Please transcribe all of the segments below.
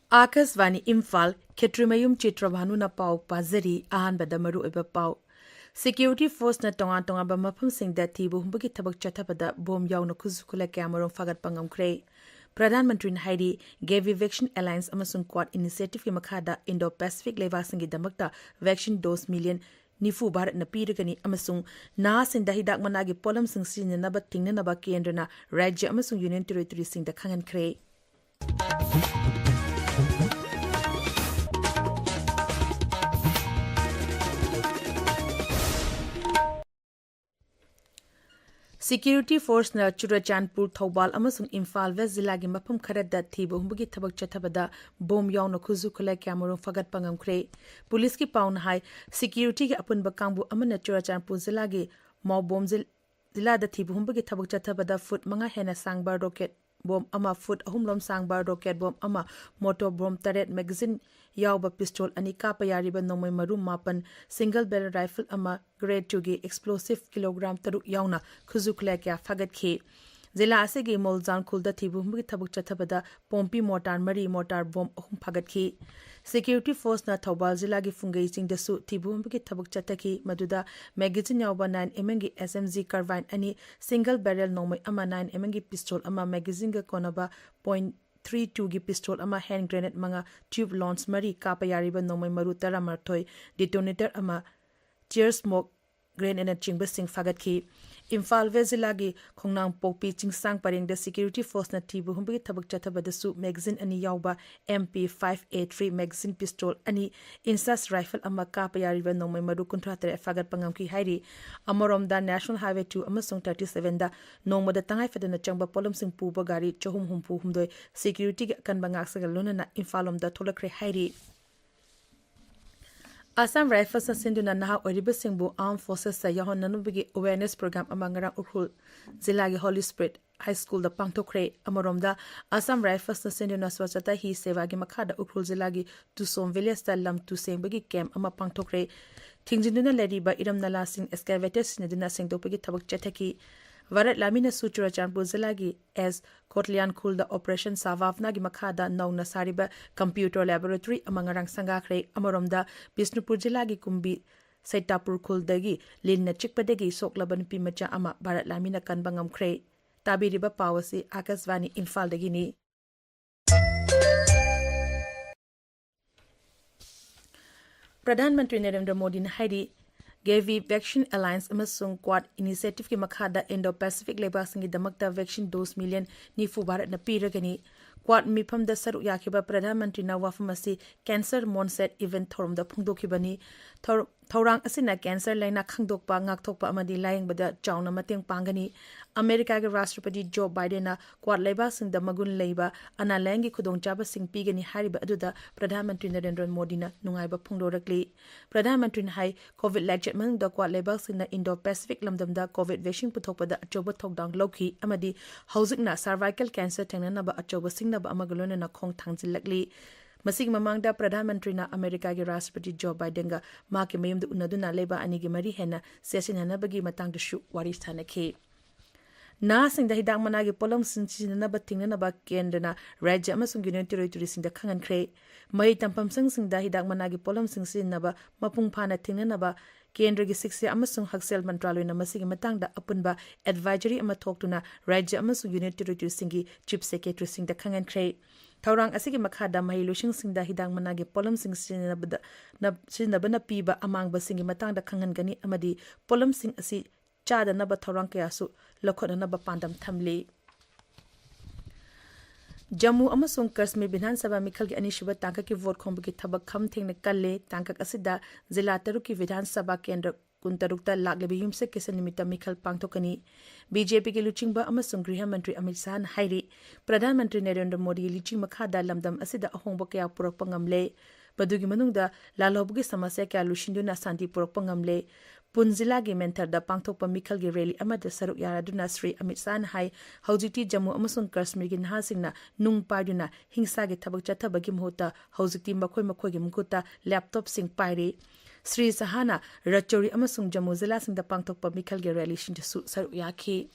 Akasvani Imphal Khetrimayum Chitrabhanu na pau pazari ahanbada maru eba pau. Security force na tonga ba mafam singda thibu humbagi thabak chathabada bom yauna khuzukula kyamarong fagat pangamkre. Pradhan Mantri Haidi gave Vaccine Alliance amasung Quad Initiative ki makhada Indo-Pacific levasingi damakta vaccine dose million nifu Bharat na piragani amasung na sinda hidak managi polam sing sinanaba tingnanaba kendrana Rajya amasung Union Territory singda khangan kre. Security force na Churachandpur Thobal amasung Imphal West Zilla gi mafam kharada thibu humbugi thabak chathabada bom yauna khuzu khula kyamarong fagat pangamkre. Police ki paun hai security gi apunba kangbu amana Churachandpur Zilla gi mau bom Zilla da thibu humbugi thabak chathabada foot manga hena sangbar rocket bom ama foot ahumlom sangbar rocket bom ama motor bom taret magazine yawba pistol ani kapa yariba nomoi maru mapan single barrel rifle ama grade 2 gi explosive kilogram taruk yauna khuzukla kya fagat khe zila ase gi molzan khulda thibu humgi thabuk chathabada pompi mortar mari mortar bom ahum fagat khe security force na Thobal zila gi fungai sing dasu thibu humgi thabuk chathaki maduda magazine yawba 9mm gi SMG carbine ani single barrel nomoi ama 9mm gi pistol ama magazine ga konaba point 32 gi pistol ama hand grenade manga tube launch mari kapa yariba nomoi maru tara marthoi detonator ama tear smoke grenade and chingba sing fagat ki Imphal Vezila gi khongnang pokpi chingsang pareng da security force na thibu humbi thabak chathabada su magazine ani yawba MP5A3 magazine pistol ani insas rifle ama kapa yariba nomoi maru kuntra tere fagat pangam ki hairi amorom da National Highway 2 amasong 37 da nongmada tangai fadana changba polom sing puba gari chohum humpu humdoi security kan bangak sagal luna na Imphalom da tholakre hairi Assam Rifles Sinduna Naha Oriba Singbu Armed Forces sa Yahon Nanubigi Awareness Program amangarang Ukhul Zilagi Holy Spirit High School da Pangtokre Amoromda Assam Rifles Sinduna Swachata hi Sevagi Makada Ukhul Zilagi Tusom Village da Lam Tusengbagi Camp ama Pangtokre Tingjinduna Lediba Iram Nala Sing Excavators Nidina Singtopagi Tabak Chataki Varat Lamina Sutura Champur Zilagi as Kotlian Khul da Operation Savavna gi Makhada Nau Nasariba Computer Laboratory amangarang Sangakre Amoromda Bisnupur Zilagi Kumbi Saitapur Khul dagi Lin Chikpadegi Soklaban Pimacha ama Varat Lamina Kanbangam Kre Tabiriba Pawasi Akasvani Imphal dagini Pradhan Mantri Narendra Modi na Haidi gave Vaccine Alliance amasung Quad Initiative ki makhada Indo-Pacific lebasingi damakta vaccine dose million nifu Bharat na piragani Quad mifam da saru yakiba Pradhan Mantri na wafamasi cancer monset event thorum da phungdokibani Thorang asina cancer laina khangdokpa ngakthokpa amadi layengbada chawna mateng pangani America ga Rashtrapati Joe Biden na Quad lebasing da magun leiba ana layengi khudongchaba sing pigani hariba aduda Pradhan Mantri Narendra Modi na nungaiba phungdorakli Pradhan Mantri hai COVID lecture mang da Quad lebasing na Indo-Pacific lamdamda COVID vaccine puthokpada achoba thokdang lokhi amadi hojikna cervical cancer thengnanaba achoba singnaba amagalona na khong thangjilakli Masig mamangda Pradhan Mantri na America gi Rashtrapati Joe Biden ga maki mayumdu unaduna leba anigi mari hena sesinanabagi matangda shu wari thanakhi Na sing da hidak managi polom sinsinanaba tingnanaba kendana Rajya amasung Union Territory singda khangan kre mai tampam sing da hidak managi polom sinsinaba mapung phana tingnanaba Kendra gi Siksya amasung Haksel Mantraloy na masigi matangda apunba advisory ama thoktuna Rajya amasung Union Territory singi Chief Secretary singda khangan kre Taurang asigi makhada mahilusing singda hidang managi polom sing sinabada na piba amang basingi matangda khangan gani amadi polom sing asi chada naba taurang kayasu lokhona naba pandam thamli Jammu amasung Kashmir Bidhan Sabha Mikhal gi anishuba tangka ki vote khombu ki thabak kham thengna kalle tangka asida zila taru ki Vidhan Sabha kendra kuntarukta laglebe yumse kesa nimita Mikhal pangthokani BJP ki luchingba amasung Griha Mantri Amit Shah hairi Pradhan Mantri Narendra Modi gi liching makhada lamdam asida ahongba kaya purakpa ngamle badugi manungda lalobgi samasya kya lushinduna santi purakpa ngamle Punzila gi mentor da pangthokpa Mikhal gi rally amada saruk yaraduna Sri Amit Shah hai haujikti Jammu amasung Kashmir gi nahasingna nung paiduna hingsa gi thabak chathabagi muhota haujikti makhoi gi mukuta laptop sing paire Sri Sahana Rachori amasung Jammu Zilla sing da pangthokpa Mikhal gi rally shin su saruk yakhi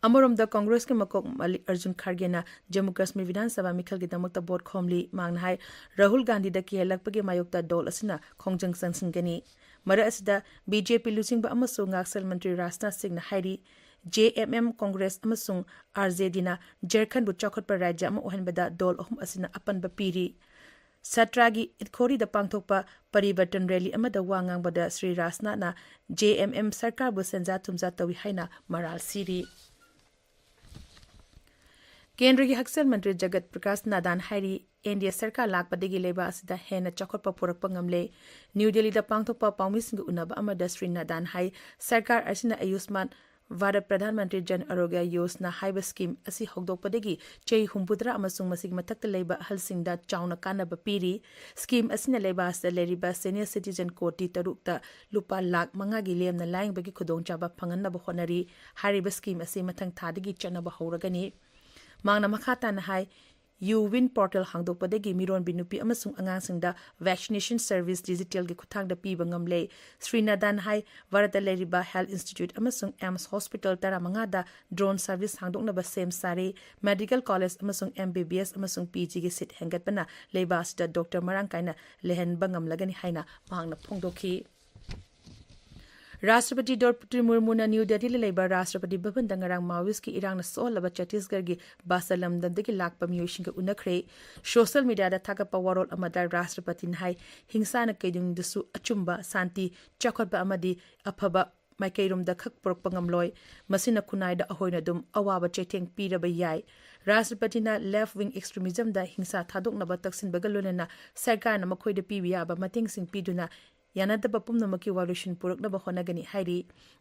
Amoromda Congress ke makok Malik Arjun Kharge na Jammu Kashmir Vidhan Sabha mikhal gi damakta bot khomli mangna hai Rahul Gandhi da ki lakpage mayokta dol asina khongjang sangsingani mara asida BJP lusingba amasung ngaksal mantri Rajnath Singh na hairi JMM Congress amasung RJD na Jharkhand bu chokhatpa rajya ama ohanbada dol ahum asina apanba piri Satragi Itkori da pangthokpa Parivartan Rally amada wangangbada Sri Rajnath na JMM sarkar bu senja thumja tawi haina maral siri केंद्र की हक्सल मंत्री जगत प्रकाश नादान हारी NDA सरकार लाकपदगी लेबा असदा हेना चखोटपा पुरकपा ngamle new Delhi दा पांगथोकपा पाउमिसिंग उनबा अमदा श्री नादान high सरकार असिना आयुष्मान भारत प्रधानमंत्री जन आरोग्य योजना हाइबा स्कीम असि हौदोकपदगी चेई हुंबुद्रा अमसुंग मसिग मथक्ता लेबा हलसिंगदा चाउना कानबा पीरी स्कीम असिना लेबा असदा लेरिबा सीनियर सिटीजन कोटी तरुकता लुपा लाख मंगा गी लेमना लाइंगबगी खुदोंचाबा फंगनबा होनरी हारिबा स्कीम असि मथंग थादगी चनबा हौरगनी मांगना मखाता ना हाई यू विन पोर्टल हांगदोकपदगी मिरोन बिनुपी अमसुंग अंगांसिंगदा वैक्सीनेशन सर्विस डिजिटल के खुथांगदा पीबा ngamle श्रीनादान हाई भारत लेरिबा हेल्थ इंस्टीट्यूट अमसुंग एम्स हॉस्पिटल तरा मंगादा ड्रोन सर्विस हांगदोकनबा सेम सारे मेडिकल कॉलेज अमसुंग MBBS अमसुंग PG के सीट हेंगतपना लेबासदा डॉक्टर मरांग काइना लेहनबा ngamlagani हाइना मांगना फोंगदोखी राष्ट्रपति द्रौपदी मुर्मू ने न्यू दिल्ली लेबा राष्ट्रपति भवन दंगरांग माओइस्ट की इरांग सोलबा छत्तीसगढ़ की बासलम दंदगी लाकपा मियोशिंग के उनखरे सोशल मीडिया दा थागपा वरोल अमदा राष्ट्रपति नाई हिंसा न केदुंग दसु अचुंबा शांति चखोटबा अमदी अफबा माइकैरोम दा खक पुरकपा ngamloi मसिना खुनाइदा अहोइना दुम अवाबा चेथेंग पीरबा याय राष्ट्रपति ना लेफ्ट विंग एक्सट्रीमिज्म दा हिंसा थादोकनबा तक्सिनबगा लोनेना सरकार न मखोइदा पीबियाबा मतेंगसिंग पीदुना यानादबा पुमनमकी वालुशन पुरकनबा होनगनी हाइरी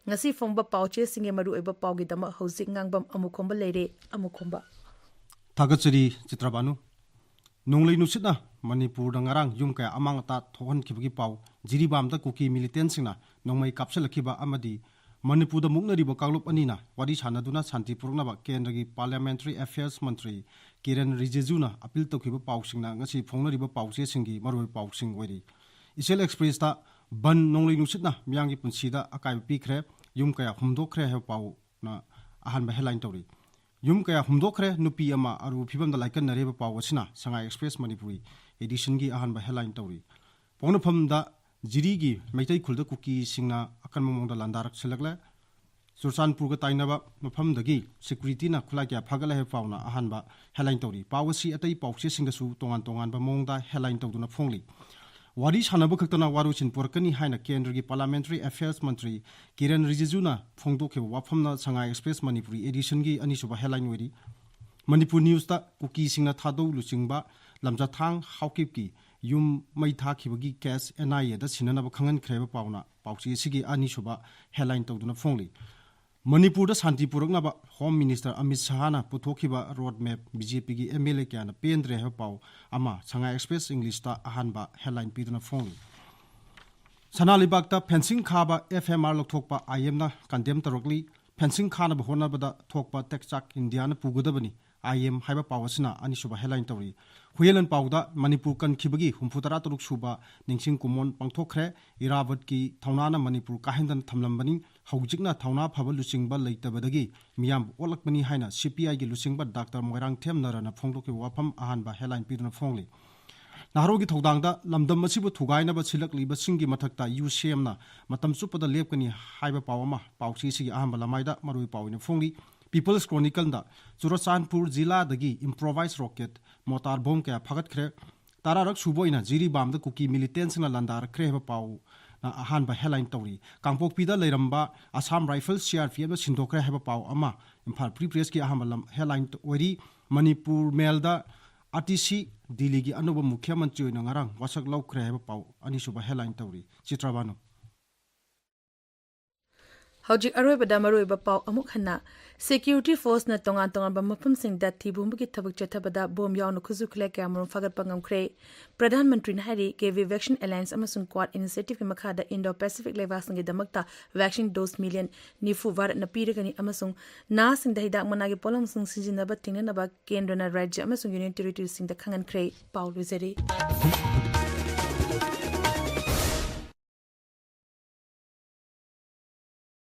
ngasi phongba pauche singe maru eba paugi dama hojik ngangbam Ng.Amukhomba leire Amukhomba Ksh.Chitrabhanu nonglei nusitna Manipur da ngarang yum kaya amang ta thohan khibagi pau jiribam da kuki militant singna nongmai kapsalakhiba amadi Manipur da muknari ba kanglup anina wadi sanaduna santi puruknaba kendra gi parliamentary affairs mantri Kiren Rijiju na appeal tokhiba pau singna ngasi phongnari ba pauche singi maroi pau sing oiri Isel Express ta ban nonglei nusitna miyangi punsida akai pikre yum kaya humdokre he pau na ahan ba headline tori yum kaya humdokre nupi ama aru phibam da laikan nareba pau wasina Shanghai Express Manipuri edition gi ahan ba headline tori pongna pham da jiri gi maitai khulda kuki singna akan momong da landarak selakla Sursanpur ga tainaba mafam dagi security na khula kya phagala he pau na ahan ba headline tori pawasi atai pauche singda su tongan ba mong da headline tawduna phongli Wadi sanaba khaktana waruchin porkani haina kendra gi parliamentary affairs mantri Kiren Rijiju na phongdokhe wafamna Shanghai Express Manipuri edition gi anisuba headline weri Manipur news ta kuki singna thado luchingba lamja thang haukip ki yum mai thakibagi case NIA da sinanaba khangan khreba pauna pauchi sigi anisuba headline tawduna phongli Manipur da Santi Puraknaba Home Minister Amit Shah na puthokhiba road map BJP gi MLA kyana pendre he pau ama Shanghai Express English ta ahanba headline piduna phone Sanalibak ta fencing khaba FMR lokthokpa IM na condemn tarokli fencing khana ba hona bada thokpa tekchak India na pugodabani IM haiba pawasina anisuba headline tori Huyelan pauda Manipur kan khibagi humfutara turuk suba ningsing kumon pangthokre Iravat ki thaunana Manipur kahendan thamlambani haujikna thauna phaba luchingba leitabadagi miyam olakmani haina CPI gi luchingba Dr. Moirang Themnara na phongdoki wafam ahanba headline piduna phongli Nahrogi thodangda lamdam masibu thugaina ba silakli ba singi mathakta UCM na matam chupada lepkani haiba pawama pauchi sigi ahanba lamaida marui pawina phongli People's Chronicle da Surachanpur Jila dagi improvised rocket motor bomb kaya phagat khre tararak suboina jiri bam da kuki militants na landar khre ba pau na ahan ba headline tori Kangpokpi da leiramba Assam Rifles CRPF na sindokre heba pau ama Imphal Free Press ki ahan ba headline ori Manipur Mail da RTC Delhi gi anuba mukhya mantri na ngarang wasak law khre heba pau ani suba headline tori Chitrabhanu Hojik aroibada maroiba pau amuk hana security force na tongan ba mafum sing da thibumbu ki thabak chathabada bom yaw no khuzukhle ka amron fagat pangam khre Pradhan Mantri na hari KV Vaccine Alliance amasung Quad Initiative ki makha da Indo Pacific levas ngi damakta vaccine dose million nifu var na piragani amasung na sing da hidak managi polong sung sinjina ba tingna ba kendra na rajya amasung union territory sing da khangan khre Paul Rizeri